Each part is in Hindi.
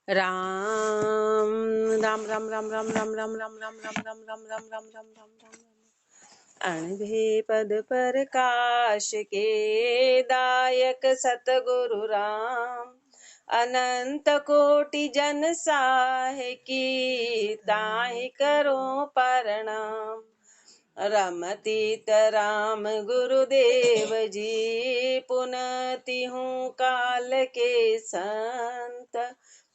राम राम राम राम राम राम राम राम राम राम राम राम राम राम राम राम राम अणभे पद प्रकाश के दायक सतगुरु राम अनंत कोटि जन साहे की ताहि करो प्रणाम। रमतीत राम गुरुदेव जी पुनति हूँ काल के संत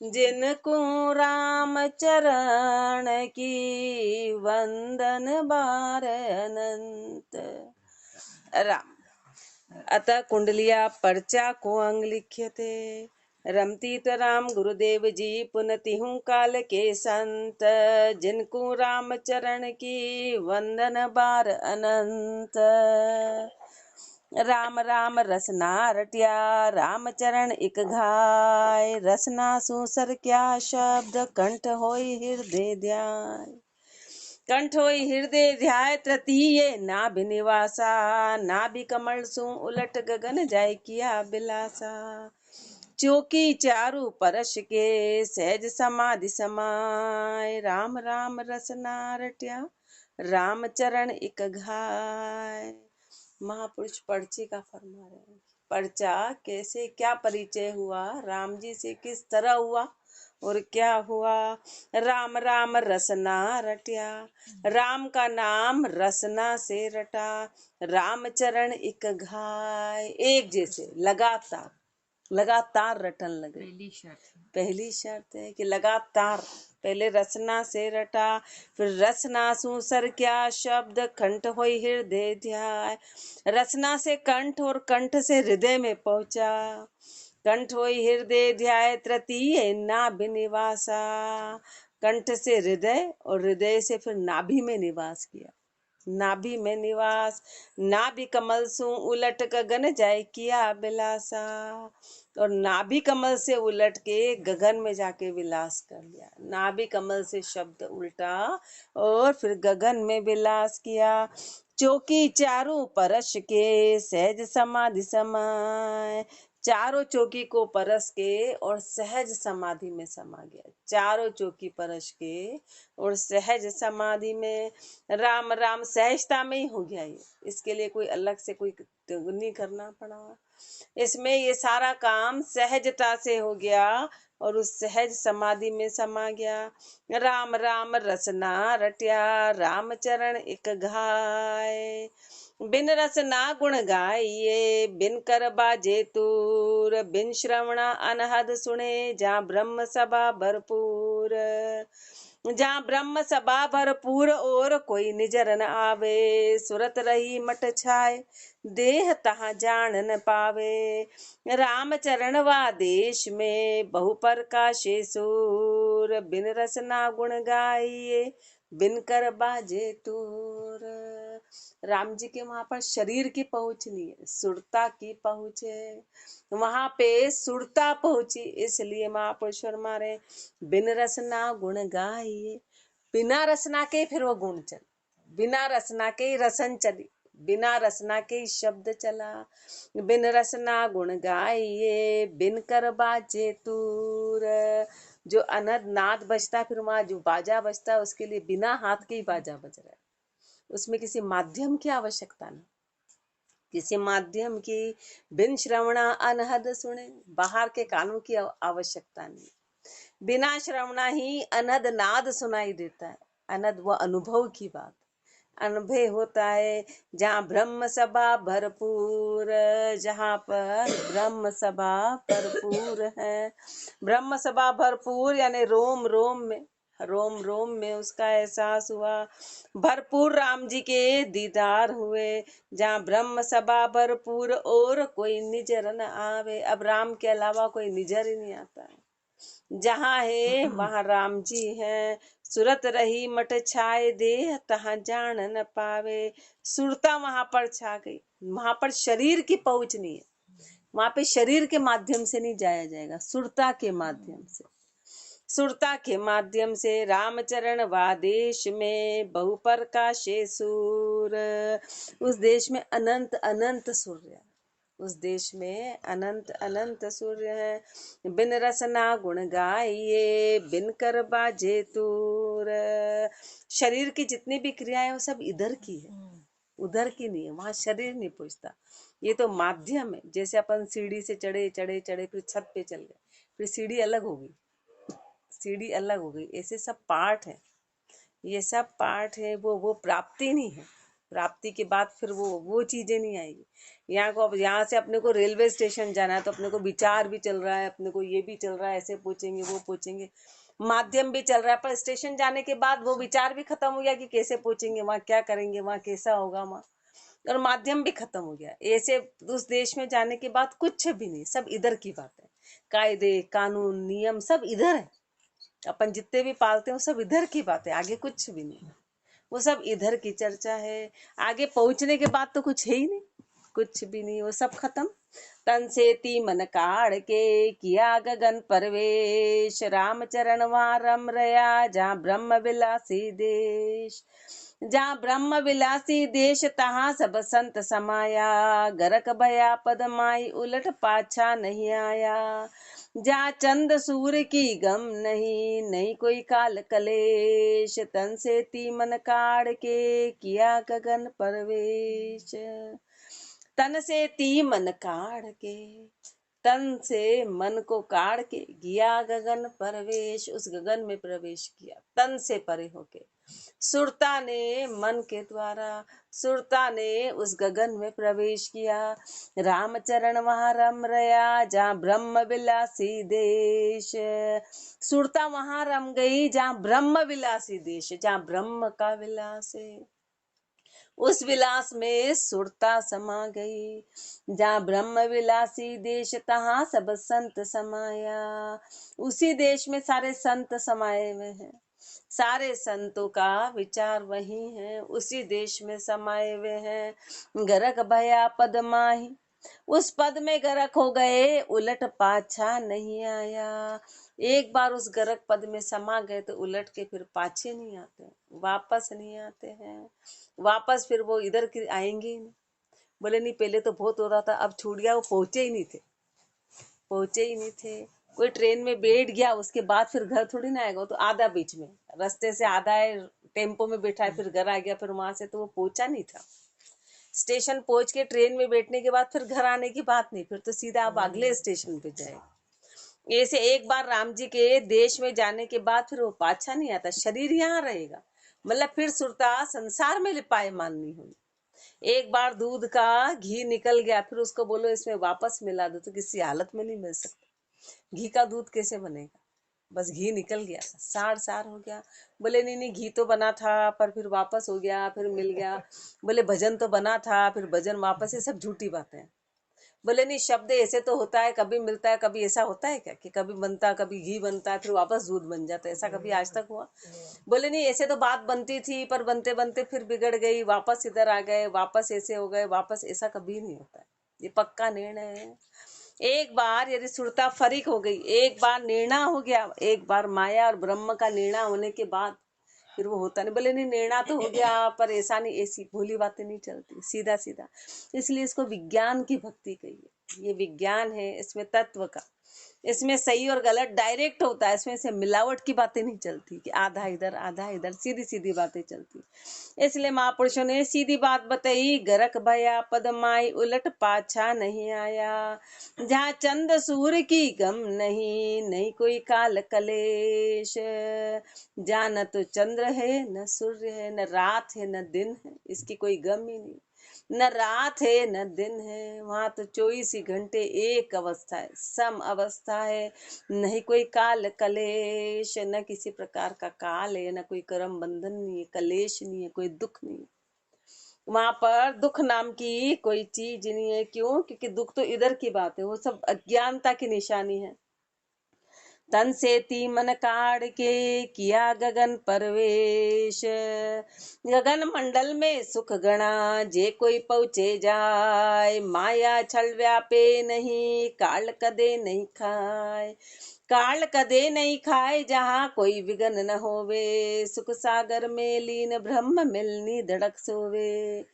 जिनको राम चरण की वंदन बार अनंत। राम अतः कुंडलिया पर्चा को अंग लिखे थे। रमतीत राम गुरुदेव जी पुनति हूँ काल के संत जिनको राम चरण की वंदन बार अनंत। राम राम रसना रटिया राम चरण इक घाय रसना सूसर क्या शब्द कंठ होई हृदय ध्याय। कंठ होई हृदय ध्याय तृतीय नाभि निवासा नाभि कमल सु उलट गगन जाय किया बिलासा। चौकी चारु परश के सहज समाधि समाय राम राम रसना रटिया राम चरण इक घाय। महापुरुष पर्चे का फरमा रहे हैं। पर्चा कैसे क्या परिचय हुआ, राम जी से किस तरह हुआ और क्या हुआ। राम राम रसना रटिया, राम का नाम रसना से रटा। राम चरण इक घाय, एक जैसे लगातार लगातार रटन लगे। पहली शर्त है कि लगातार, पहले रसना से रटा, फिर रसना सूसर क्या शब्द कंठ होई हृदय ध्याय। रसना से कंठ और कंठ से हृदय में पहुंचा। कंठ होई हृदय ध्याय तृतीय नाभि निवासा। कंठ से हृदय और हृदय से फिर नाभि में निवास किया। नाभि में निवास, नाभि कमल सु उलट गगन जाय किया बिलासा। और नाभि कमल से उलट के गगन में जाके विलास कर लिया। नाभि कमल से शब्द उल्टा और फिर गगन में विलास किया। चौकी चारों परश के सहज समाधि समाय, चारों चौकी को परस के और सहज समाधि में समा गया। चारों चौकी परस के और सहज समाधि में। राम राम सहजता में ही हो गया ये, इसके लिए कोई अलग से कोई नहीं करना पड़ा। इसमें ये सारा काम सहजता से हो गया और उस सहज समाधि में समा गया। राम राम रसना रटिया राम चरण इक घाय। बिन रसना गुण गाइए बिन कर बाजे तूर। बिन श्रवणा अनहद सुने जहाँ ब्रह्म सभा भरपूर। जहाँ ब्रह्म सभा भरपूर और कोई निजर न आवे। सुरत रही मट छाए देह तहाँ जान न पावे। राम चरण वा देश में बहु प्रकाशे सूर। बिन रसना गुण गाइए बिन कर बाजे तूर। राम जी के वहां पर शरीर की पहुंच नहीं है, सुरता की पहुंच है। वहां पे सुरता पहुंची, इसलिए महापुरुष मारे बिन रसना गुण गाइए। बिना रसना के फिर वो गुण चले, बिना रसना के रसन चली, बिना रसना के शब्द चला। बिन रसना गुण गाइए बिन कर बाजे तूर। जो अनहद नाद बजता, फिर वहां जो बाजा बजता है उसके लिए बिना हाथ के ही बाजा बज रहा है। उसमें किसी माध्यम की आवश्यकता नहीं, किसी माध्यम की। बिन श्रवणा अनहद सुने, बाहर के कानों की आवश्यकता नहीं। बिना श्रवणा ही अनहद नाद सुनाई देता है। अनहद वो अनुभव की बात, अनुभव होता है जहाँ ब्रह्म सभा भरपूर। जहाँ पर ब्रह्म सभा भरपूर है, ब्रह्म सभा भरपूर यानी रोम रोम में, रोम रोम में उसका एहसास हुआ। भरपूर राम जी के दीदार हुए। जहाँ ब्रह्म सभा भरपूर और कोई निजर न आवे। अब राम के अलावा कोई निजर ही नहीं आता है। जहाँ है वहाँ राम जी हैं। सुरत रही मट छाए देह तहाँ जान न पावे। सुरता वहां पर छा गई, वहां पर शरीर की पहुंच नहीं है। वहां पे शरीर के माध्यम से नहीं जाया जाएगा, सुरता के माध्यम से। सुरता के माध्यम से रामचरण वा देश में बहु प्रकाशे सूर। उस देश में अनंत अनंत सूर्य, उस देश में अनंत अनंत सूर्य हैं। बिन रसना गुण गाइए, बिन कर बाजे तूर। शरीर की जितनी भी क्रियाएं वो सब इधर की है, उधर की नहीं है, वहां शरीर नहीं पहुंचता। ये तो माध्यम है। जैसे अपन सीढ़ी से चढ़े चढ़े चढ़े फिर छत पे चल गए, फिर सीढ़ी अलग हो गई, सीढ़ी अलग हो गई, ऐसे सब पार्ट है। ये सब पार्ट है, वो प्राप्ति नहीं है। प्राप्ति के बाद फिर वो चीजें नहीं आएगी। यहाँ को अब यहाँ से अपने को रेलवे स्टेशन जाना है तो अपने को विचार भी चल रहा है, अपने को ये भी चल रहा है, ऐसे पूछेंगे वो पूछेंगे, माध्यम भी चल रहा है, पर स्टेशन जाने के बाद वो विचार भी खत्म हो गया कि कैसे पूछेंगे, वहाँ क्या करेंगे, वहाँ कैसा होगा, वहाँ और माध्यम भी खत्म हो गया। ऐसे उस देश में जाने के बाद कुछ भी नहीं, सब इधर की बात है। कायदे कानून नियम सब इधर है, अपन जितने भी पालते हैं वो सब इधर की बात है, आगे कुछ भी नहीं। वो सब इधर की चर्चा है। आगे पहुंचने के बाद तो कुछ है ही नहीं, कुछ भी नहीं, वो सब खत्म। तन से ती मन काढ़ के किया गगन परवेश, रामचरण वहां रम रया जहाँ ब्रह्म विलासी देश। जहाँ ब्रह्म विलासी देश तहाँ सब संत समाया, गरक भया पद माई उलट पाछा नहीं आया। जहाँ चंद सूर्य की गम नहीं, नहीं कोई काल कलेश, तन से ती मन काढ़ के किया गगन परवेश। तन से ती मन काढ़ के, तन से मन को काढ़ के गया गगन परवेश, उस गगन में प्रवेश किया तन से परे होके। सुरता ने मन के द्वारा, सुरता ने उस गगन में प्रवेश किया। रामचरण वहां रम रया जहाँ ब्रह्म विलासी देश। सुरता वहां रम गई जहाँ ब्रह्म विलासी देश, जहाँ ब्रह्म का विलास है, उस विलास में सुरता समा गई। जहाँ ब्रह्म विलासी देश तहाँ सब संत समाया। उसी देश में सारे संत समाये हुए हैं, सारे संतों का विचार वही है, उसी देश में समाये हुए हैं। गरक भया पद माही, उस पद में गरक हो गए, उलट पाछा नहीं आया। एक बार उस गरक पद में समा गए तो उलट के फिर पाछे नहीं आते, वापस नहीं आते हैं, वापस फिर वो इधर की आएंगे ही नहीं। बोले नहीं पहले तो बहुत हो रहा था, अब छूट गया, वो पहुंचे ही नहीं थे, पहुंचे ही नहीं थे। कोई ट्रेन में बैठ गया उसके बाद फिर घर थोड़ी ना आएगा, तो आधा बीच में रास्ते से आधा है, टेम्पो में बैठा है फिर घर आ गया, फिर वहां से तो वो पहुंचा नहीं था। स्टेशन पहुंच के ट्रेन में बैठने के बाद फिर घर आने की बात नहीं, फिर तो सीधा आप अगले स्टेशन पे जाए। ऐसे एक बार राम जी के देश में जाने के बाद फिर वो पाछा नहीं आता, शरीर यहाँ रहेगा, मतलब फिर सुरता संसार में लिपायमान नहीं हुई। एक बार दूध का घी निकल गया, फिर उसको बोलो इसमें वापस मिला दो तो किसी हालत में नहीं मिल सकता। घी का दूध कैसे बनेगा, बस घी निकल गया, सार सार हो गया। बोले नहीं नहीं घी तो बना था पर फिर वापस हो गया, फिर मिल गया। बोले भजन तो बना था फिर भजन वापस, ये सब झूठी बातें हैं। बोले नहीं शब्द ऐसे तो होता है, कभी मिलता है, कभी ऐसा होता है क्या कि कभी बनता, कभी घी बनता है फिर वापस दूध बन जाता है, ऐसा कभी आज तक हुआ? बोले नहीं ऐसे तो बात बनती थी पर बनते बनते फिर बिगड़ गई, वापस इधर आ गए, वापस ऐसे हो गए, वापस, ऐसा कभी नहीं होता है, ये पक्का निर्णय है। एक बार यदि सुरता फरीक हो गई, एक बार निर्णय हो गया, एक बार माया और ब्रह्म का निर्णय होने के बाद फिर वो होता नहीं। बोले नहीं निर्णय तो हो गया पर ऐसा नहीं, ऐसी भोली बातें नहीं चलती, सीधा सीधा। इसलिए इसको विज्ञान की भक्ति कहिए। ये विज्ञान है, इसमें तत्व का, इसमें सही और गलत डायरेक्ट होता है, इसमें से मिलावट की बातें नहीं चलती कि आधा इधर आधा इधर, सीधी सीधी बातें चलती। इसलिए महापुरुषों ने सीधी बात बताई, गरक भया पद माई उलट पाछा नहीं आया। जहाँ चंद सूर्य की गम नहीं, नहीं कोई काल कलेश। जहाँ न तो चंद्र है न सूर्य है, न रात है न दिन है, इसकी कोई गम ही नहीं। न रात है न दिन है, वहां तो 24 ही घंटे एक अवस्था है, सम अवस्था है। नहीं कोई काल कलेश, न किसी प्रकार का काल है, न कोई कर्म बंधन नहीं है, कलेश नहीं है, कोई दुख नहीं है। वहां पर दुख नाम की कोई चीज नहीं है। क्यों? क्योंकि दुख तो इधर की बात है, वो सब अज्ञानता की निशानी है। तन से ती मन काढ़ के किया गगन परवेश। गगन मंडल में सुख गणा जे कोई पहुँचे जाय, माया छल व्यापे नहीं काल कदे नहीं खाए। काल कदे नहीं खाए जहाँ कोई विघन न होवे, सुख सागर में लीन ब्रह्म मिलनी धड़क सोवे।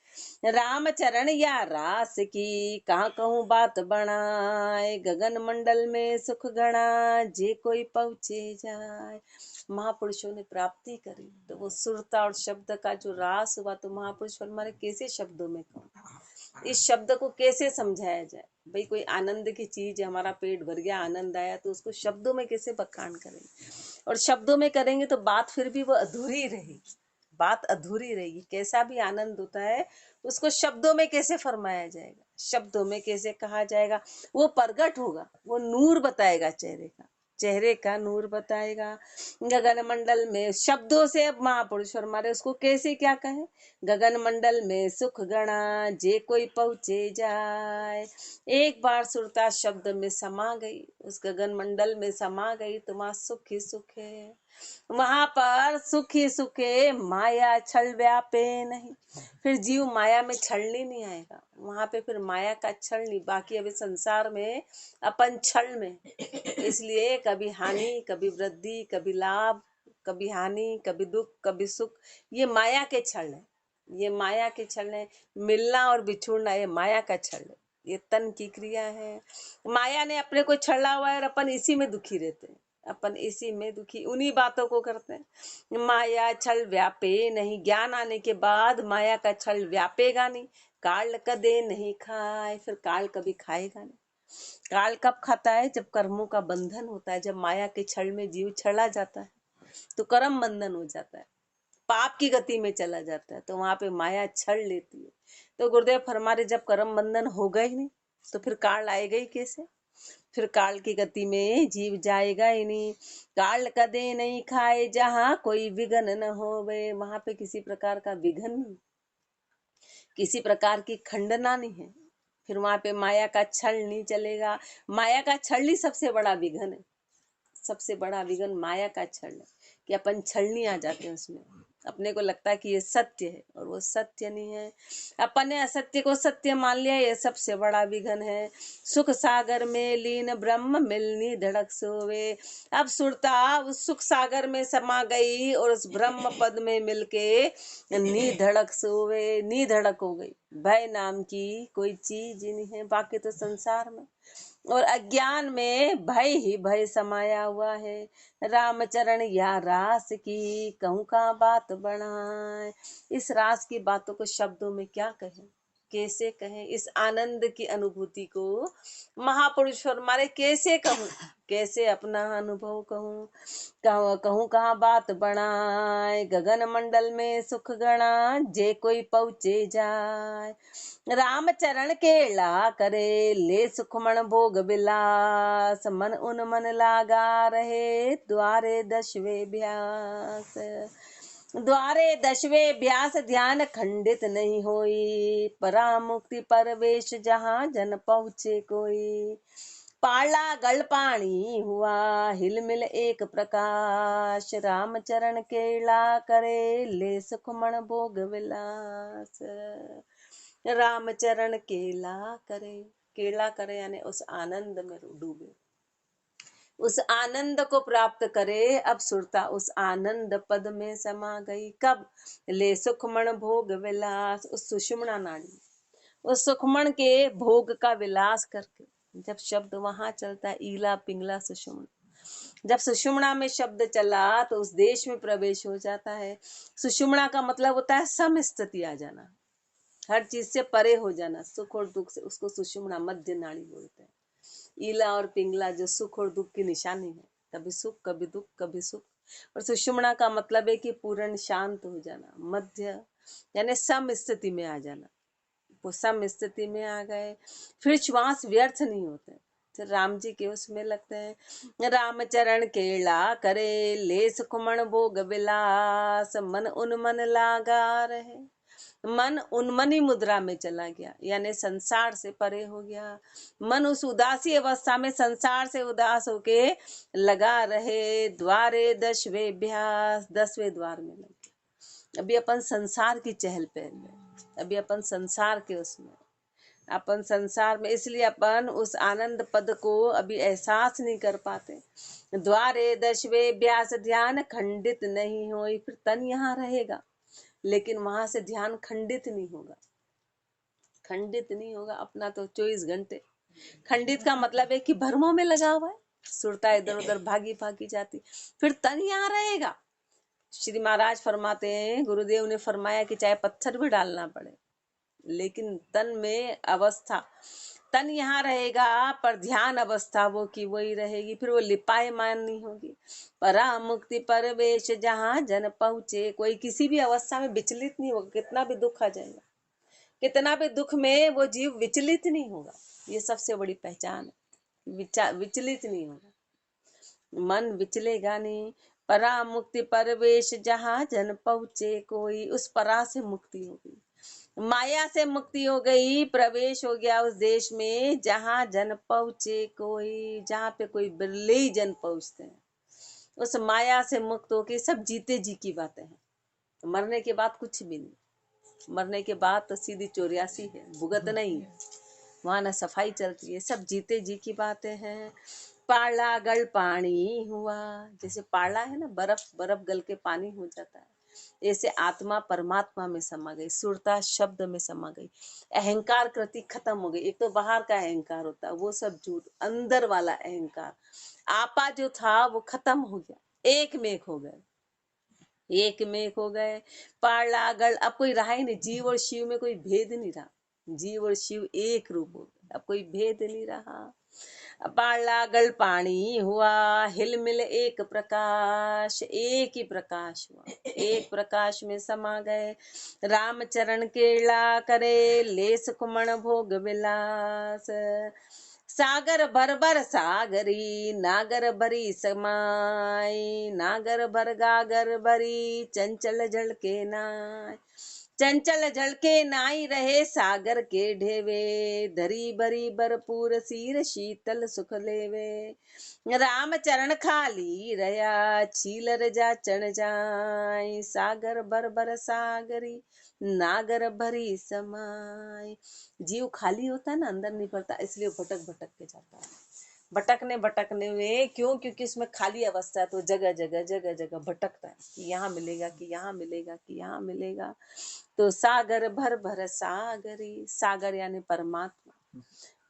राम चरण या रास की कहाँ कहूँ बात बनाए, गगन मंडल में सुख गणा जे कोई पहुँचे जाए। महापुरुषों ने प्राप्ति करी तो वो सुरता और शब्द का जो रास हुआ, तो महापुरुष हमारे कैसे शब्दों में कहूँ, इस शब्द को कैसे समझाया जाए। भाई कोई आनंद की चीज, हमारा पेट भर गया, आनंद आया, तो उसको शब्दों में कैसे बखान करेंगे, और शब्दों में करेंगे तो बात फिर भी वो अधूरी रहेगी, बात अधूरी रहेगी। कैसा भी आनंद होता है उसको शब्दों में कैसे फरमाया जाएगा, शब्दों में कैसे कहा जाएगा, वो प्रगट होगा, वो नूर बताएगा, चेहरे का नूर बताएगा। गगन मंडल में शब्दों से अब महापुरुष फरमारे उसको कैसे क्या कहे, गगन मंडल में सुख गणा जे कोई पहुँचे जाए। एक बार सुरता शब्द में समा गई, उस गगन मंडल में समा गई तो वहां सुख ही सुख है। वहां पर सुख ही सुख है, माया छल व्यापे नहीं। फिर जीव माया में छलनी नहीं आएगा, वहां पे फिर माया का छल नहीं। बाकी अभी संसार में अपन छल में, इसलिए कभी हानि कभी वृद्धि, कभी लाभ कभी हानि, कभी दुख कभी सुख, ये माया के छल है, ये माया के छल है। मिलना और बिछुड़ना ये माया का छल है, ये तन की क्रिया है। माया ने अपने को छला हुआ है और अपन इसी में दुखी रहते हैं, अपन इसी में दुखी, उन्हीं बातों को करते हैं। माया छल व्यापे नहीं, ज्ञान आने के बाद माया का छल व्यापेगा नहीं। काल कदे नहीं खाए, फिर काल कभी खाएगा नहीं। काल कब खाता है, जब कर्मों का बंधन होता है, जब माया के छल में जीव छला जाता है तो कर्म बंधन हो जाता है, पाप की गति में चला जाता है, तो वहां पे माया छल लेती है। तो गुरुदेव फरमारे जब कर्म बंधन होगा ही नहीं तो फिर काल आएगा ही कैसे, फिर काल की गति में जीव जाएगा ही नहीं। काल कदे नहीं खाए जहाँ कोई विघन न होवे, वहां पे किसी प्रकार का विघन नहीं, किसी प्रकार की खंडना नहीं है। फिर वहां पे माया का छल नहीं चलेगा, माया का छल ही सबसे बड़ा विघन है, सबसे बड़ा विघन माया का छल है कि अपन छलनी आ जाते हैं उसमें, अपने को लगता है कि ये सत्य है और वो सत्य नहीं है, अपन ने असत्य को सत्य मान लिया, ये सबसे बड़ा विघन है। सुख सागर में लीन ब्रह्म मिलनी धड़क सोवे, अब सुरता उस सुख सागर में समा गई और उस ब्रह्म पद में मिलके नी धड़क सोवे, नी धड़क हो गई। भय नाम की कोई चीज नहीं है बाकी तो संसार में, और अज्ञान में भय ही भय समाया हुआ है। रामचरण या रास की कहूँ का बात बढ़ाए, इस रास की बातों को शब्दों में क्या कहें, कैसे कहें, इस आनंद की अनुभूति को महापुरुष फरमारे कैसे कहूँ, कैसे अपना अनुभव कहूँ, कहूँ कहाँ बात बढ़ाए। गगन मंडल में सुख गणा जे कोई पहुँचे जाए, राम चरण केला करे ले सुखमण भोग विलास, मन उन मन लागा रहे द्वारे दशवे भ्यास। द्वारे दशवे भ्यास ध्यान खंडित नहीं होई, परामुक्ति परवेश जहाँ जन पहुँचे कोई। पाला गल पानी हुआ हिलमिल एक प्रकाश, राम चरण केला करे ले सुखमण भोग विलास। राम चरण केला करे यानी उस आनंद में डूबे, उस आनंद को प्राप्त करे। अब सुरता उस आनंद पद में समा गई, कब, ले सुखमण भोग विलास, उस सुषुम्ना नाड़ी, उस सुखमण के भोग का विलास करके। जब शब्द वहां चलता है ईला पिंगला सुषुम्ना, जब सुषुम्ना में शब्द चला तो उस देश में प्रवेश हो जाता है। सुषुम्ना का मतलब होता है समस्थिति आ जाना, हर चीज से परे हो जाना, सुख और दुख से, उसको सुषुम्ना मध्य नाड़ी बोलते हैं। ईला और पिंगला जो सुख और दुख की निशानी है, कभी सुख कभी दुख कभी सुख। और सुषुम्ना का मतलब है कि पूर्ण शांत हो जाना, मध्य यानी सम स्थिति में आ जाना। वो सम स्थिति में आ गए, फिर श्वास व्यर्थ नहीं होते, तो राम जी के उसमें लगते हैं। राम चरण केला करे ले सुखमण भोग विलास, मन उन्मन लागा रहे, मन उन्मनी मुद्रा में चला गया यानी संसार से परे हो गया। मन उस उदासी अवस्था में संसार से उदास होके लगा रहे द्वारे दशवे भ्यास, 10वें द्वार में लग गया। अभी अपन संसार की चहल पहल में, अभी अपन संसार के उसमें, अपन संसार में, इसलिए अपन उस आनंद पद को अभी एहसास नहीं कर पाते। द्वारे दशवे भ्यास ध्यान खंडित नहीं होई, फिर तन यहाँ रहेगा लेकिन वहां से ध्यान खंडित नहीं होगा। खंडित नहीं होगा अपना तो 24 घंटे। खंडित का मतलब है कि भ्रमों में लगा हुआ है, सुरता इधर उधर भागी भागी जाती, फिर तन यहाँ रहेगा। श्री महाराज फरमाते हैं, गुरुदेव ने फरमाया कि चाहे पत्थर भी डालना पड़े, लेकिन तन में अवस्था, तन यहाँ रहेगा पर ध्यान अवस्था वो की वही रहेगी, फिर वो लिपायमान नहीं होगी। परा मुक्ति परवेश जहाँ जन पहुँचे, कोई किसी भी अवस्था में विचलित नहीं होगा, कितना भी दुख आ जाएगा, कितना भी दुख में वो जीव विचलित नहीं होगा। ये सबसे बड़ी पहचान है, विचलित नहीं होगा, मन विचलेगा नहीं। परा मुक्ति परवेश जहाँ जन पहुँचे कोई, उस परा से मुक्ति हो गई, माया से मुक्ति हो गई, प्रवेश हो गया उस देश में जहाँ जन पहुँचे कोई, जहाँ पे कोई बिरले ही जन पहुँचते हैं। उस माया से मुक्त होके सब जीते जी की बातें हैं, मरने के बाद कुछ भी नहीं, मरने के बाद तो सीधी 84 है, भुगत नहीं, वहां न सफाई चलती है, सब जीते जी की बातें हैं। पाला गल पानी हुआ, जैसे पाला है ना, बर्फ बर्फ गल के पानी हो जाता है, ऐसे आत्मा परमात्मा में समा गई, सुरता शब्द में समा गई, अहंकार कृति खत्म हो गई। एक तो बाहर का अहंकार होता है वो सब झूठ, अंदर वाला अहंकार आपा जो था वो खत्म हो गया, एक में एक हो गए, एक में एक हो गए। पाला गल, अब कोई रहा ही नहीं, जीव और शिव में कोई भेद नहीं रहा, जीव और शिव एक रूप हो गए, अब कोई भेद नहीं रहा। पाला गल पानी हुआ, हिल मिल एक प्रकाश, एक ही प्रकाश हुआ, एक प्रकाश में समा गए। रामचरण केला करे लेस कुमण भोग विलास, सागर भर भर सागरी नागर भरी समाई, नागर भर गागर भरी चंचल झलके नाय, चंचल झलके नाई रहे सागर के ढेवे, धरी भरी भरपूर सीर शीतल सुख लेवे। राम चरण खाली रया छीलर जा चढ़ जाय, सागर भर भर सागरी नागर भरी समाय। जीव खाली होता है ना, अंदर नहीं भरता, इसलिए भटक भटक के जाता है, भटकने भटकने में, क्यों, क्योंकि उसमें खाली अवस्था है, तो जगह जगह जगह जगह भटकता है कि यहाँ मिलेगा, कि यहाँ मिलेगा, कि यहाँ मिलेगा। तो सागर भर भर सागरी, सागर यानी परमात्मा,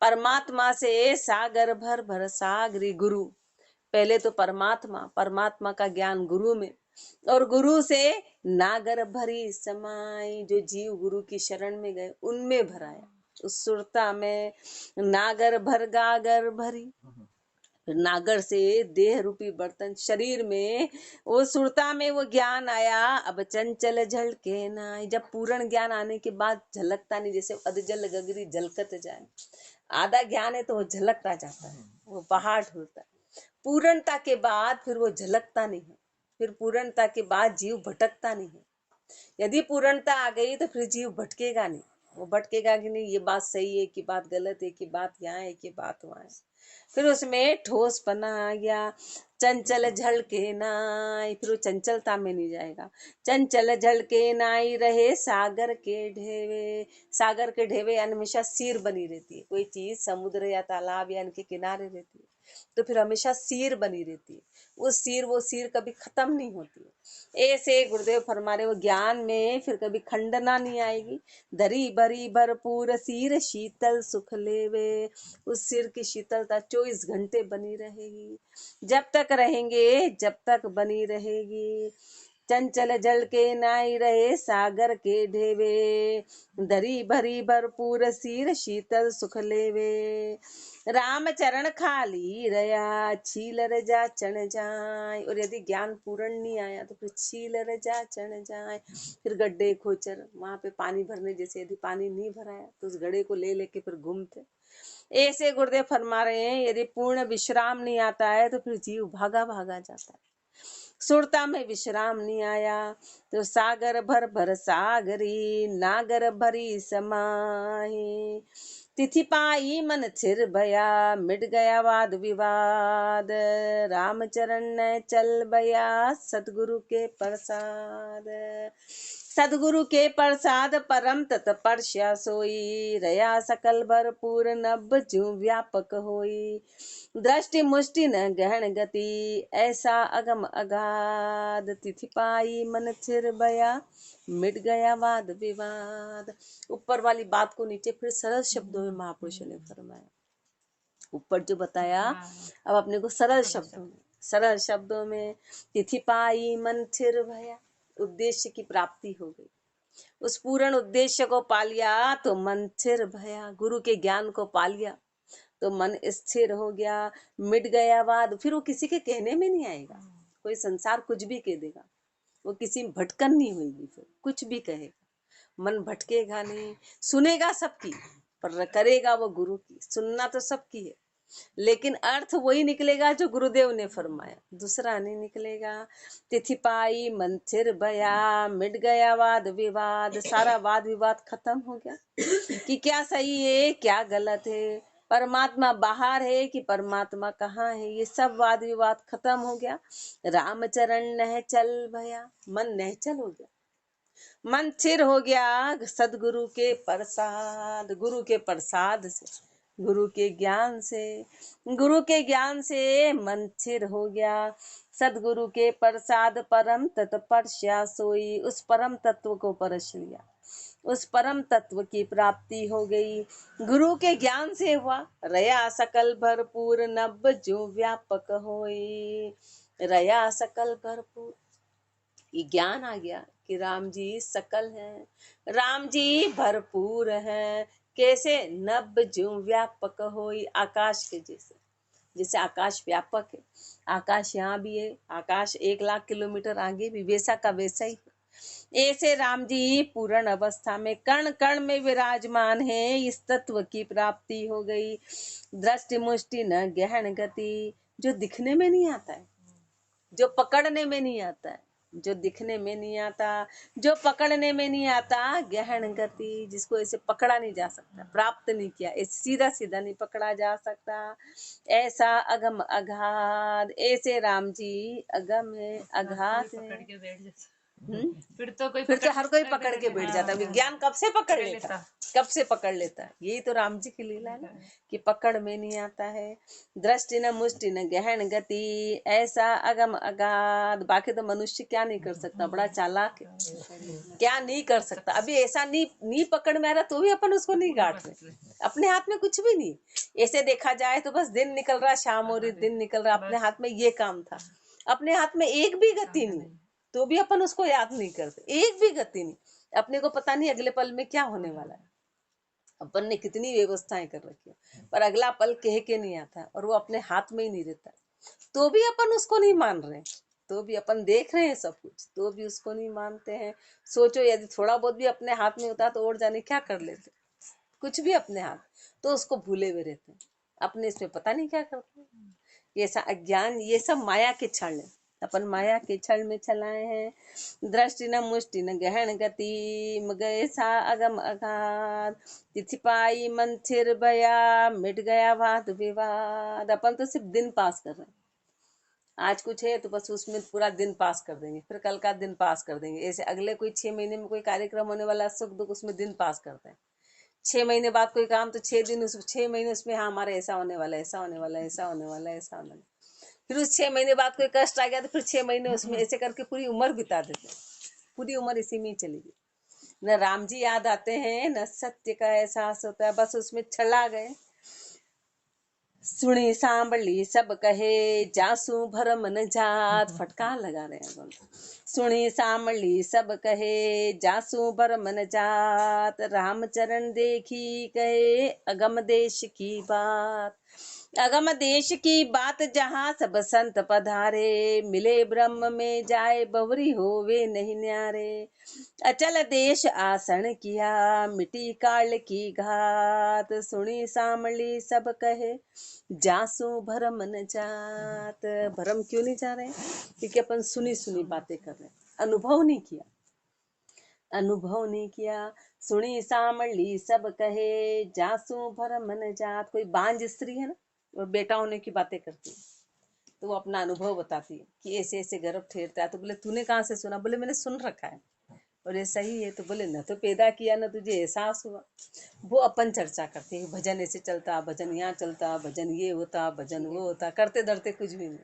परमात्मा से सागर भर भर सागरी। गुरु, पहले तो परमात्मा, परमात्मा का ज्ञान गुरु में, और गुरु से नागर भरी समाई, जो जीव गुरु की शरण में गए उनमें भराया, उस सुरता में नागर भर गागर भरी, नागर से देह रूपी बर्तन शरीर में, वो सुरता में वो ज्ञान आया। अब चंचल झलके ना, जब पूर्ण ज्ञान आने के बाद झलकता नहीं, जैसे अधजल गगरी झलकत जाए, आधा ज्ञान है तो वो झलकता जाता है, वो पहाड़ ढूंढता है। पूर्णता के बाद फिर वो झलकता नहीं है, फिर पूर्णता के बाद जीव भटकता नहीं है। यदि पूर्णता आ गई तो फिर जीव भटकेगा नहीं, वो भटकेगा कि नहीं, ये बात सही है कि बात गलत है, कि बात यहाँ है कि बात वहाँ है, फिर उसमें ठोस पना आ गया। चंचल झलके नाई, फिर वो चंचलता में नहीं जाएगा। चंचल झलके नाई रहे सागर के ढेवे, सागर के ढेवे यानी हमेशा सीर बनी रहती है, कोई चीज समुद्र या तालाब या इनके किनारे रहती है तो फिर हमेशा सीर बनी रहती है, वो सीर कभी खत्म नहीं होती है। ऐसे गुरुदेव फरमा रहे, वो ज्ञान में फिर कभी खंडना नहीं आएगी। धरी भरी भरपूर सीर शीतल सुख लेवे, उस सिर की शीतलता 24 घंटे बनी रहेगी, जब तक रहेंगे जब तक बनी रहेगी। चंचल जल के नाई रहे सागर के ढेवे, धरी भरी भरपूर सीर शीतल सुख लेवे। राम चरण खाली रया छीलर जा चढ़ जाए, और यदि ज्ञान पूर्ण नहीं आया तो फिर छीलर जा चढ़ जाए, फिर गड्ढे खोचर वहां पे पानी भरने, जैसे यदि पानी नहीं भराया तो उस गड्ढे को ले लेके फिर घूमते। ऐसे गुरुदेव फरमा रहे हैं, यदि पूर्ण विश्राम नहीं आता है तो फिर जीव भागा भागा जाता है। सुरता में विश्राम नहीं आया तो सागर भर भर सागरी नागर भरी समाही। तिथि पाई मन थिर भया मिट गया वाद विवाद, रामचरण ने चल बया सतगुरु के प्रसाद। सदगुरु के प्रसाद परम तत्पर्श्या सोई, रया सकल भरपूर नभ ज्यों व्यापक होई। दृष्टि मुष्टि न गहन गति, ऐसा अगम अगाध, तिथि पाई मन चिर बया, मिट गया वाद विवाद। ऊपर वाली बात को नीचे फिर सरल शब्दों में महापुरुषों ने फरमाया। ऊपर जो बताया अब अपने को सरल शब्दों में तिथि पाई मन थिर भया, उद्देश्य की प्राप्ति हो गई। उस पूर्ण उद्देश्य को पा लिया तो मन थिर भया, गुरु के ज्ञान को पा लिया तो मन स्थिर हो गया, मिट गया वाद। फिर वो किसी के कहने में नहीं आएगा, कोई संसार कुछ भी कह देगा, वो किसी में भटकन नहीं होगी, फिर कुछ भी कहेगा मन भटकेगा नहीं। सुनेगा सबकी पर करेगा वो गुरु की। सुनना तो सबकी है लेकिन अर्थ वही निकलेगा जो गुरुदेव ने फरमाया, दूसरा नहीं निकलेगा। तिथि पाई मंथिर भया, मिट गया वाद विवाद। सारा वाद विवाद खत्म हो गया कि क्या सही है क्या गलत है, परमात्मा बाहर है कि परमात्मा कहाँ है, ये सब वाद विवाद खत्म हो गया। रामचरण नह चल भया, मन नहचल हो गया, मन स्थिर हो गया सदगुरु के प्रसाद। गुरु के प्रसाद से, गुरु के ज्ञान से, गुरु के ज्ञान से मन स्थिर हो गया। सदगुरु के प्रसाद परम तत्पर्श्या सोई, उस परम तत्व को परश लिया, उस परम तत्व की प्राप्ति हो गई। गुरु के ज्ञान से हुआ, रया सकल भरपूर नभ ज्यों व्यापक होई। रया सकल भरपूर, ये ज्ञान आ गया कि राम जी सकल हैं, राम जी भरपूर हैं। कैसे? नभ ज्यों व्यापक होई, आकाश के जैसे। जैसे आकाश व्यापक है, आकाश यहाँ भी है, आकाश 1,00,000 किलोमीटर आगे भी वैसा का वैसा ही। ऐसे राम जी पूर्ण अवस्था में कण कण में विराजमान है, इस तत्व की प्राप्ति हो गई। दृष्टि मुष्टि न गहन गति, जो दिखने में नहीं आता है, जो पकड़ने में नहीं आता है, जो दिखने में नहीं आता, जो पकड़ने में नहीं आता, गहन गति, जिसको ऐसे पकड़ा नहीं जा सकता, प्राप्त नहीं किया, ऐसे सीधा सीधा नहीं पकड़ा जा सकता। ऐसा अगम अगाध, ऐसे राम जी अगम है, अगाध है। फिर तो हर कोई पकड़ के बैठ जाता है। विज्ञान कब से पकड़ लेता, कब से पकड़ लेता है। यही तो राम जी की लीला है ना, कि पकड़ में नहीं आता है। दृष्टि न मुष्टि न गहन गति, ऐसा अगम अगाध। बाकी तो मनुष्य क्या नहीं कर सकता, बड़ा चालाक है, क्या नहीं कर सकता। अभी ऐसा नहीं पकड़ में आ रहा तो भी अपन उसको नहीं गाड़ रहे, अपने हाथ में कुछ भी नहीं। ऐसे देखा जाए तो बस दिन निकल रहा, शाम हो रही, दिन निकल रहा, अपने हाथ में ये काम था, अपने हाथ में एक भी गति नहीं, तो भी अपन उसको याद नहीं करते, एक भी गति नहीं। अपने को पता नहीं अगले पल में क्या होने वाला है, अपन ने कितनी व्यवस्थाएं कर रखी है, पर अगला पल कह के नहीं आता और वो अपने हाथ में ही नहीं रहता, तो भी अपन उसको नहीं मान रहे, तो भी अपन देख रहे हैं सब कुछ, तो भी उसको नहीं मानते हैं। सोचो यदि थोड़ा बहुत भी अपने हाथ में होता तो और जाने क्या कर लेते, कुछ भी अपने हाथ, तो उसको भूले हुए रहते हैं, अपने इसमें पता नहीं क्या करते हैं। ये ऐसा अज्ञान, ये सब माया के छल है, अपन माया के छल में चलाए हैं। दृष्टि न मुष्टि न गहन गति, गए सा अगम अगाध। तिथि पाई मन थिर भया, मिट गया वाद विवाद। अपन तो सिर्फ दिन पास कर रहे हैं, आज कुछ है तो बस उसमें पूरा दिन पास कर देंगे, फिर कल का दिन पास कर देंगे। ऐसे अगले कोई 6 महीने में कोई कार्यक्रम होने वाला, सुख दुख, उसमें दिन पास करते हैं। 6 महीने बाद कोई काम तो 6 दिन, 6 महीने उसमें, हाँ हमारा ऐसा होने वाला, ऐसा होने वाला, ऐसा होने वाला, ऐसा होने वाला। फिर उस 6 महीने बाद कोई कष्ट आ गया तो फिर 6 महीने उसमें ऐसे करके पूरी उम्र बिता देते, पूरी उम्र इसी में ही चली गई। न राम जी याद आते हैं, न सत्य का एहसास होता है, बस उसमें छला गए। सुनी सांभली सब कहे, जासू भरम न जात। फटकार लगा रहे हैं बोल। सुनी सांभली सब कहे, जासू भरम न जात। रामचरण देखी कहे, अगम देश की बात। अगम देश की बात, जहाँ सब संत पधारे। मिले ब्रह्म में जाए, बवरी होवे नहीं न्यारे। अचल देश आसन किया, मिटी काल की घात। सुनी सांभली सब कहे, जासू भरम न जात। भरम क्यों नहीं जा रहे? क्योंकि अपन सुनी सुनी बातें कर रहे हैं, अनुभव नहीं किया, अनुभव नहीं किया। सुनी सांभली सब कहे, जासू भरम न जात। कोई बांझ स्त्री है ना, वो बेटा होने की बातें करती है, तो वो अपना अनुभव बताती है कि ऐसे ऐसे गर्भ ठहरता है। तो बोले तूने कहाँ से सुना? बोले मैंने सुन रखा है, और ये सही है, तो बोले न तो पैदा किया न तुझे एहसास हुआ। वो अपन चर्चा करते हैं, भजन ऐसे चलता, भजन यहाँ चलता, भजन ये होता, भजन वो होता, करते डरते कुछ भी नहीं।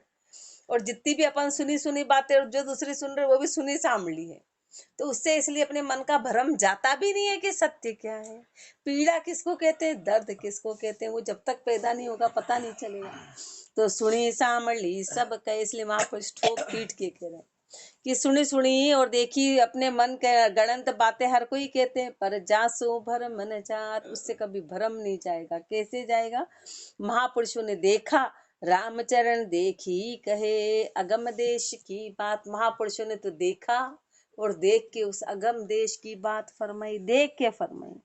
और जितनी भी अपन सुनी सुनी बातें और जो दूसरी सुन रहे वो भी सुनी सांभली है, तो उससे इसलिए अपने मन का भ्रम जाता भी नहीं है कि सत्य क्या है, पीड़ा किसको कहते हैं, दर्द किसको कहते हैं, वो जब तक पैदा नहीं होगा पता नहीं चलेगा। तो सुनी सांभली सब कहे, इसलिए महापुरुष ठोक पीट के कह रहे हैं कि सुनी सुनी और देखी अपने मन के गणंत बातें हर कोई कहते हैं, पर जासो भरम न जात, उससे कभी भरम नहीं जाएगा। कैसे जाएगा? महापुरुषों ने देखा, रामचरण देखी कहे, अगम देश की बात। महापुरुषों ने तो देखा और देख के उस अगम देश की बात फरमाई, देख के फरमाई।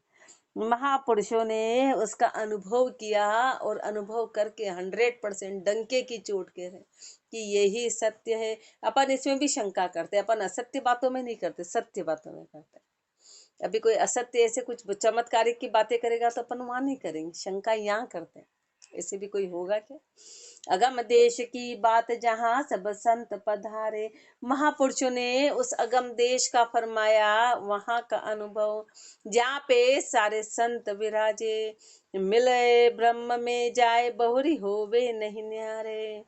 महापुरुषों ने उसका अनुभव किया और अनुभव करके 100% डंके की चोट के रहे कि यही सत्य है। अपन इसमें भी शंका करते, अपन असत्य बातों में नहीं करते, सत्य बातों में करते। अभी कोई असत्य ऐसे कुछ चमत्कारिक की बातें करेगा तो अपन वहां नहीं करेंगे, शंका यहाँ करते हैं, ऐसे भी कोई होगा क्या? अगम देश की बात जहाँ सब संत पधारे, महापुरुषों ने उस अगम देश का फरमाया, वहां का अनुभव जहाँ पे सारे संत विराजे, मिले ब्रह्म में जाए बहुरी होवे नहीं न्यारे।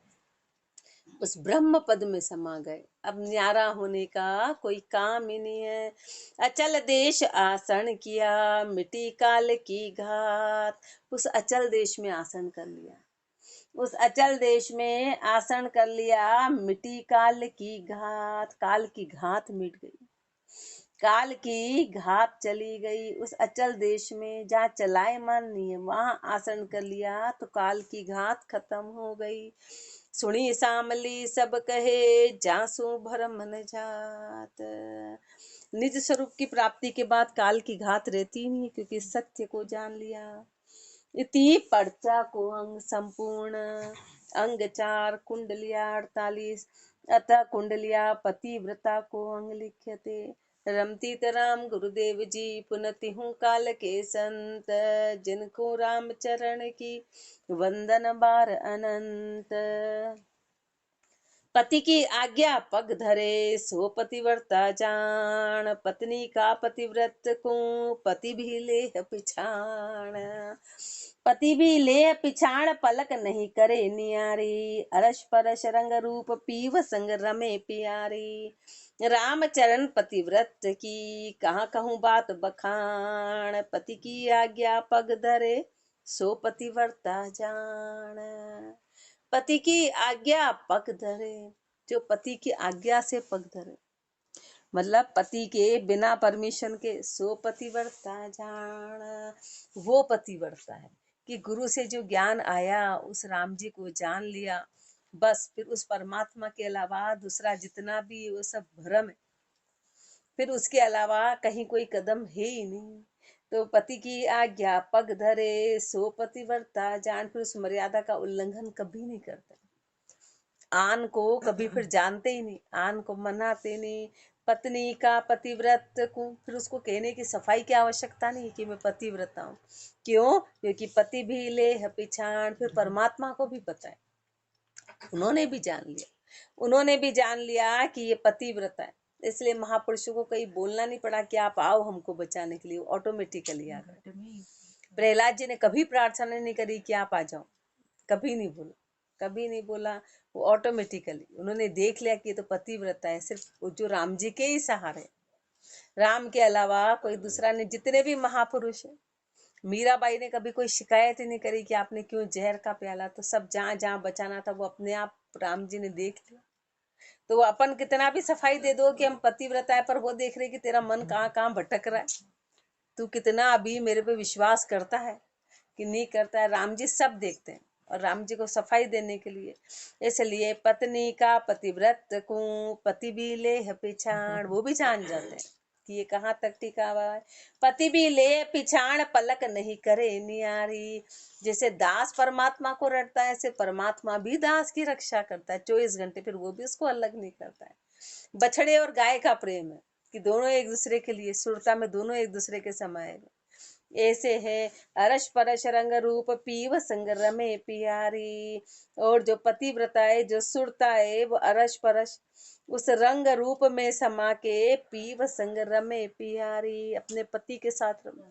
उस ब्रह्म पद में समा गए, अब न्यारा होने का कोई काम ही नहीं है। अचल देश आसन किया, मिट्टी काल की घात। उस अचल देश में आसन कर लिया, उस अचल देश में आसन कर लिया, मिट्टी काल की घात, काल की घात मिट गई, काल की घात चली गई। उस अचल देश में जहाँ चलायमान नहीं है वहां आसन कर लिया तो काल की घात खत्म हो गई। सुनी सामली सब कहे, जासू भरम न जात। निज स्वरूप की प्राप्ति के बाद काल की घात रहती नहीं, क्योंकि सत्य को जान लिया। इति पर्चा को अंग संपूर्ण, अंग 4 कुंडलिया 48, अतः कुंडलिया पतिव्रता को अंग लिख्यते। रमती राम गुरुदेव जी पुनति हूँ काल के संत, जिनको राम चरण की वंदन बार अनंत। पति की आज्ञा पग धरे, सो पतिव्रता जान, पत्नी का पतिव्रत को पति भी ले पिछाण। पति भी ले पिछाण, पलक नहीं करे नियारी, अरस परस रंग रूप पीव संग रमे प्यारी। रामचरण पतिव्रत की कहाँ कहूँ बात बखान, पति की आज्ञा पग धरे सो पतिव्रता जान। पति की आज्ञा पग धरे, जो पति की आज्ञा से पग धरे, मतलब पति के बिना परमिशन के, सो पतिव्रता जान, वो पतिव्रता है कि गुरु से जो ज्ञान आया उस राम जी को जान लिया, बस फिर उस परमात्मा के अलावा दूसरा जितना भी वो सब भ्रम है, फिर उसके अलावा कहीं कोई कदम है ही नहीं। तो पति की आज्ञा पग धरे सो पतिव्रता जान, फिर उस मर्यादा का उल्लंघन कभी नहीं करते। आन को कभी फिर जानते ही नहीं, आन को मनाते नहीं। पत्नी का पतिव्रत को फिर उसको कहने की सफाई की आवश्यकता नहीं कि मैं पतिव्रता हूँ। क्यों? क्योंकि पति भी ले पिछाण, फिर परमात्मा को भी पता है, उन्होंने भी जान लिया, उन्होंने भी जान लिया कि ये पतिव्रता है। इसलिए महापुरुषों को कहीं बोलना नहीं पड़ा कि आप आओ हमको बचाने के लिए, ऑटोमेटिकली आ गए। प्रहलाद जी ने कभी प्रार्थना नहीं करी कि आप आ जाओ, कभी नहीं बोला, कभी नहीं बोला, वो ऑटोमेटिकली उन्होंने देख लिया कि ये तो पतिव्रता है, सिर्फ जो राम जी के ही सहारे, राम के अलावा कोई दूसरा नहीं। जितने भी महापुरुष है, मीराबाई ने कभी कोई शिकायत ही नहीं करी कि आपने क्यों जहर का प्याला, तो सब जहाँ जहाँ बचाना था वो अपने आप राम जी ने देख लिया। तो अपन कितना भी सफाई दे दो कि हम पतिव्रता है, पर वो देख रहे कि तेरा मन कहाँ कहाँ भटक रहा है, तू कितना अभी मेरे पे विश्वास करता है कि नहीं करता है। राम जी सब देखते हैं और राम जी को सफाई देने के लिए, इसलिए पत्नी का पतिव्रत को पति भी ले पिछाण, वो भी जान जाते हैं कि ये कहाँ तक टिका हुआ है। पति भी ले पिछाण, पलक नहीं करे नियारी। जैसे दास परमात्मा को रटता है, ऐसे परमात्मा भी दास की रक्षा करता है 24 घंटे, फिर वो भी उसको अलग नहीं करता है। बछड़े और गाय का प्रेम है कि दोनों एक दूसरे के लिए, सुरता में दोनों एक दूसरे के समाये। ऐसे है अरस परस रंग रूप पीव संग रमे पियारी। और जो पतिव्रता है, जो सुरता है, वो अरस परस उस रंग रूप में समा के पीव संग रमे पियारी, अपने पति के साथ रमे।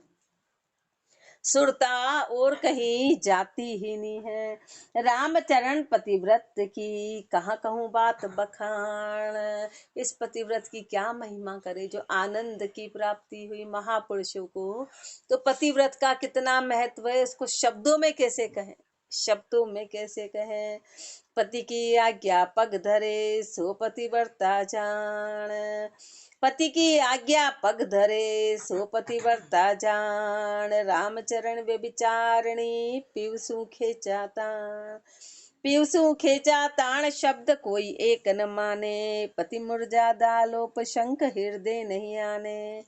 सुरता और कहीं जाती ही नहीं है। रामचरण पतिव्रत की कहाँ कहूँ बात बखान। इस पतिव्रत की क्या महिमा करे, जो आनंद की प्राप्ति हुई महापुरुषों को। तो पतिव्रत का कितना महत्व है, उसको शब्दों में कैसे कहें, शब्दों में कैसे कहें। पति की आज्ञा पग धरे सो पतिव्रता जान। पति की आज्ञा पग धरे सो पतिव्रता जान। रामचरण व्यभिचारिणी पीवसु खेचा तान। पीवसु खेचा तान शब्द कोई एक न माने। पति मुरझादा लोप शंख हृदय नहीं आने।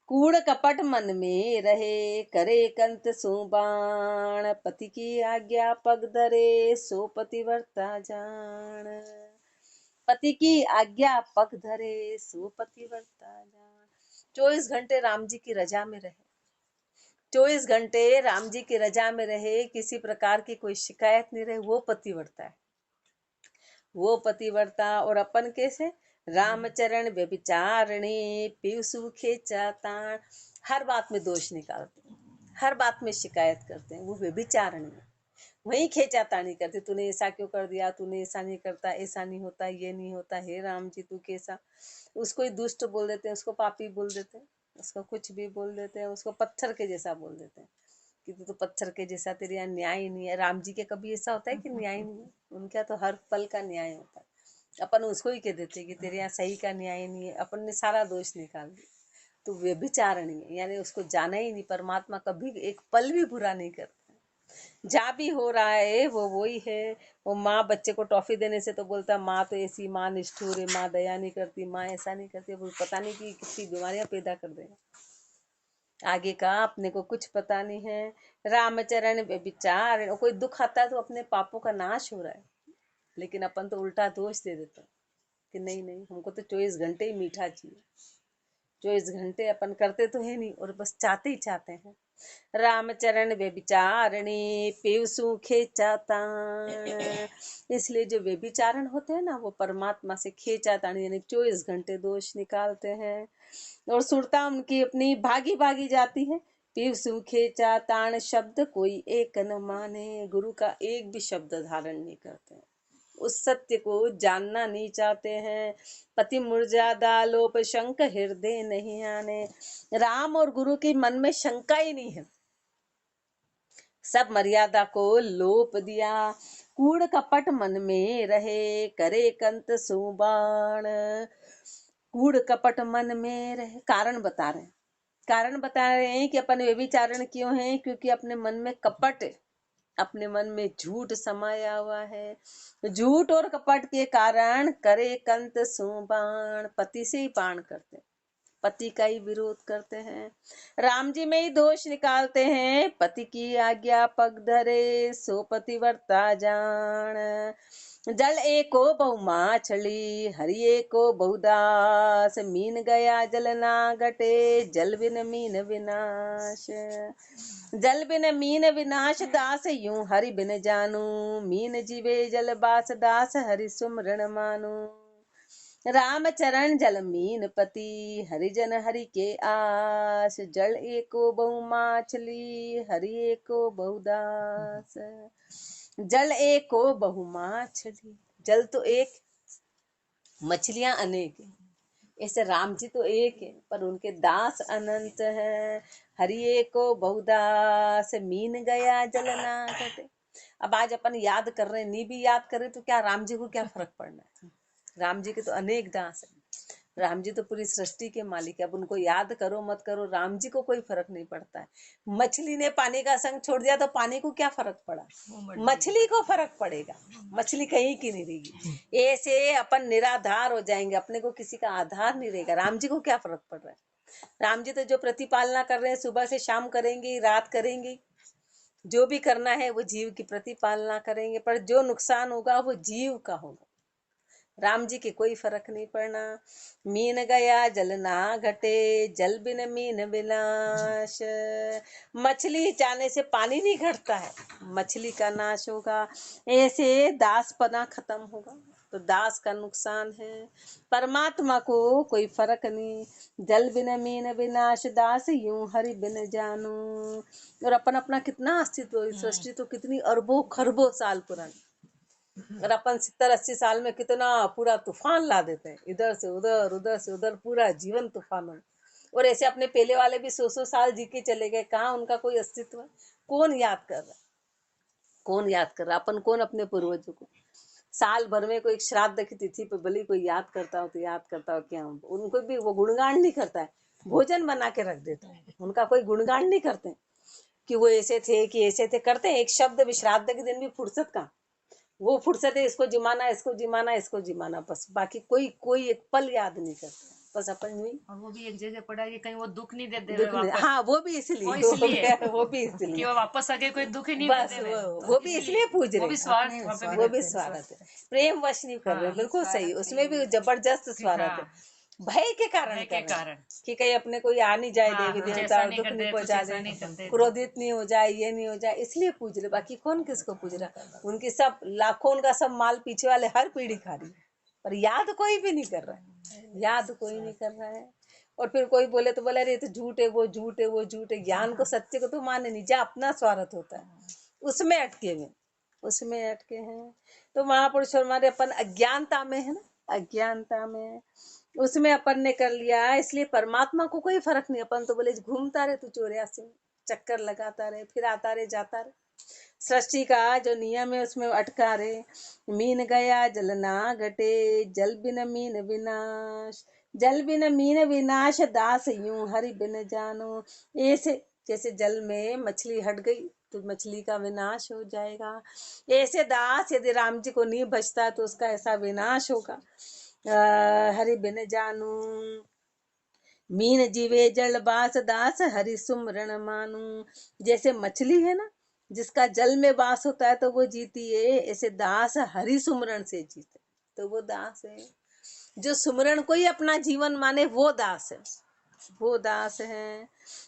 कूड़ कपट मन में रहे करे कंत सुबाण। पति की आज्ञा पग धरे सो पतिव्रता जान। पति की आज्ञा पग धरे सो पतिव्रता जान। 24 घंटे राम जी की रजा में रहे, 24 घंटे राम जी की रजा में रहे, किसी प्रकार की कोई शिकायत नहीं रहे, वो पतिव्रता है, वो पतिव्रता। और अपन कैसे, रामचरण व्यभिचारिणी पीवसु खेचा तान। हर बात में दोष निकालते हैं, हर बात में शिकायत करते हैं, वो व्यभिचारिणी है। वही खेचातानी करते, तूने ऐसा क्यों कर दिया, तूने ऐसा नहीं करता, ऐसा नहीं होता, ये नहीं होता, हे राम जी तू कैसा। उसको ही दुष्ट बोल देते हैं, उसको पापी बोल देते हैं, उसको कुछ भी बोल देते हैं, उसको पत्थर के जैसा बोल देते हैं कि तू तो पत्थर के जैसा, तेरे यहाँ न्याय ही नहीं है। राम जी के कभी ऐसा होता है कि न्याय नहीं है, उनका तो हर पल का न्याय होता है। अपन उसको ही कह देते कि तेरे यहाँ सही का न्याय नहीं है, अपन ने सारा दोष निकाल दिया। तो व्यभिचारिणी है, यानी उसको जाना ही नहीं, परमात्मा कभी एक पल भी बुरा नहीं करता। जहाँ भी हो रहा है वो वही है। वो माँ बच्चे को टॉफी देने से तो बोलता माँ तो ऐसी, माँ निष्ठुर है, माँ दया नहीं करती, माँ ऐसा नहीं करती, वो पता नहीं कि कितनी बीमारियां पैदा कर देगा आगे का, अपने को कुछ पता नहीं है। रामचरण विचार, कोई दुख आता है तो अपने पापों का नाश हो रहा है, लेकिन अपन तो उल्टा दोष दे देते हैं कि नहीं नहीं, हमको तो 24 घंटे ही मीठा चाहिए। 24 घंटे अपन करते तो है नहीं, और बस चाहते ही चाहते हैं। रामचरण व्यभिचारिणी पीवसु खेचातान। इसलिए जो व्यभिचारण होते हैं ना, वो परमात्मा से खेचातान, यानी 24 घंटे दोष निकालते हैं। और सुरता उनकी अपनी भागी भागी जाती है। पीवसु खेचातान शब्द कोई एक न माने। गुरु का एक भी शब्द धारण नहीं करते हैं, उस सत्य को जानना नहीं चाहते हैं। पति मुरझादा लोप शंक हृदय नहीं आने। राम और गुरु की मन में शंका ही नहीं है, सब मर्यादा को लोप दिया। कूड़ कपट मन में रहे करे कंत सुबाण। कूड़ कपट मन में रहे, कारण बता रहे हैं, कारण बता रहे हैं कि अपन व्यभिचारण क्यों है, क्योंकि अपने मन में कपट है, अपने मन में झूठ समाया हुआ है। झूठ और कपट के कारण करे कंत सुबाण, पति से ही बाण करते, पति का ही विरोध करते हैं, राम जी में ही दोष निकालते हैं। पति की आज्ञा पग धरे सो पतिव्रता जान। जल एको बहु माछली हरि एको बहुदास। मीन गया जल ना घटे जल बिन मीन विनाश। जल बिन मीन विनाश दास यूं हरि बिन जानू। मीन जीवे जल बास दास हरि सुमरण मानू। राम चरण जल मीन पति हरिजन हरि के आस। जल एको बहु माछली हरि एको बहुदास। जल एको बहु माछली, जल तो एक, मछलियां अनेक है। ऐसे राम जी तो एक है, पर उनके दास अनंत है। हरि एको बहुदास मीन गया जल ना घटे। अब आज अपन याद कर रहे हैं, नहीं भी याद करें तो क्या, राम जी को क्या फर्क पड़ना है। राम जी के तो अनेक दास है, राम जी तो पूरी सृष्टि के मालिक है। अब उनको याद करो मत करो, राम जी को कोई फर्क नहीं पड़ता है। मछली ने पानी का संग छोड़ दिया तो पानी को क्या फर्क पड़ा, मछली को फर्क पड़ेगा, मछली कहीं की नहीं रहेगी। ऐसे अपन निराधार हो जाएंगे, अपने को किसी का आधार नहीं रहेगा। राम जी को क्या फर्क पड़ रहा है, राम जी तो जो प्रतिपालना कर रहे हैं, सुबह से शाम करेंगे, रात करेंगे, जो भी करना है वो जीव की प्रतिपालना करेंगे, पर जो नुकसान होगा वो जीव का होगा। राम जी के कोई फर्क नहीं पड़ना। मीन गया जल ना घटे, जल बिन मीन विनाश। मछली जाने से पानी नहीं घटता है, मछली का नाश होगा, ऐसे दासपना खत्म होगा, तो दास का नुकसान है। परमात्मा को कोई फर्क नहीं, जल बिन मीन विनाश, दास यूं हरि बिन जानू। और अपन अपना कितना अस्तित्व, सृष्टि तो कितनी अरबों खरबों साल पुरानी, और अपन 70-80 साल में कितना पूरा तूफान ला देते हैं, इधर से उधर उधर से उधर, पूरा जीवन तूफान में। और ऐसे अपने पहले वाले भी 100-100 साल जी के चले गए, कहाँ उनका कोई अस्तित्व है? कौन याद कर रहा है? कौन याद कर रहा? अपन कौन अपने पूर्वजों को साल भर में कोई श्राद्ध की तिथि पे भले कोई याद करता हो तो याद करता हो क्या? उनको भी वो गुणगान नहीं करता है, भोजन बना के रख देता है, उनका कोई गुणगान नहीं करते कि वो ऐसे थे कि ऐसे थे। करते हैं एक शब्द भी, श्राद्ध के दिन भी फुर्सत का, वो फुर्सत है इसको जिमाना, इसको जिमाना, इसको जिमाना, बस बाकी कोई कोई एक पल याद नहीं करता, बस अपन नहीं। और वो भी एक जगह पड़ा है कि कहीं वो दुख नहीं दे दे दुख नहीं, वापस। हाँ वो भी इसलिए, वो इसलिए वो भी इसलिए कि वो वापस आके कोई दुख ही नहीं बस दे दे। वो भी इसलिए पूज वो भी रहे, स्वार्थ वहाँ पे भी वो भी देखते हैं। स्वार्थ है, प्रेम वश नहीं कर रहे, हाँ, बिल्कुल सही, उसमें भी जबरदस्त स्वार्थ है, हाँ, भय के कारण भय कर के रहे हैं कारण। कि कहीं अपने कोई आ नहीं जाए, हाँ, देवी कुछ देवता ऐसा और नहीं दुख कर नहीं दे, कुछ पहुंचा ऐसा दे, नहीं कर दे। क्रोधित नहीं हो जाए, ये नहीं हो जाए, इसलिए पूज रहे, बाकी कौन किसको पूज रहा? उनकी सब लाखों उनका सब माल पीछे वाले हर पीढ़ी खा रही, पर याद कोई भी नहीं कर रहा है, याद कोई नहीं कर रहा है। और फिर कोई बोले तो बोले अरे ये तो झूठ है, वो झूठ है, वो झूठ है, ज्ञान को सत्य को तो माने नहीं, जा अपना स्वार्थ होता है उसमें अटके हुए, उसमें अटके हैं। तो महापुरुष हमारे अपन अज्ञानता में है ना, अज्ञानता में उसमें अपन ने कर लिया, इसलिए परमात्मा को कोई फर्क नहीं। अपन तो बोले घूमता रहे तू 84 में, चक्कर लगाता रहे, फिर आता रहे जाता रहे, सृष्टि का जो नियम है उसमें अटका रहे। मीन गया जल ना घटे, जल बिन मीन विनाश, जल बिन मीन विनाश, दास यूं हरि बिन जानो। ऐसे जैसे जल में मछली हट गई तो मछली का विनाश हो जाएगा, ऐसे दास यदि राम जी को नहीं बचता तो उसका ऐसा विनाश होगा। हरि बिन जानू, मीन जीवे जल बास, दास हरि सुमरण मानू। जैसे मछली है ना, जिसका जल में वास होता है तो वो जीती है, ऐसे दास हरि सुमरण से जीते, तो वो दास है। जो सुमरण को ही अपना जीवन माने वो दास है, वो दास है।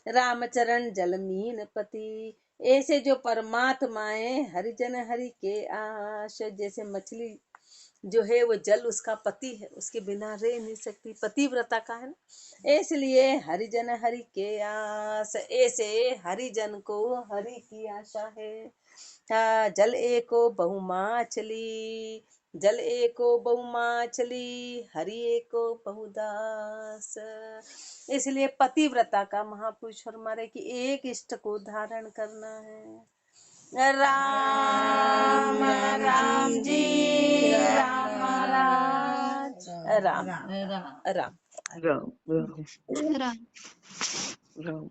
रामचरण जल मीन पति, ऐसे जो परमात्माएं हरिजन हरि के आश। जैसे मछली जो है वो जल उसका पति है, उसके बिना रह नहीं सकती, पतिव्रता का है ना, इसलिए हरिजन हरि के आस। ऐसे हरिजन को हरि की आशा है। जल एको बहु माछली, जल एको बहु माछली, हरि एको बहुदास। इसलिए पतिव्रता का महापुरुष फरमारे कि एक इष्ट को धारण करना है। राम राम जी, राम महाराज, राम राम राम। राम राम राम।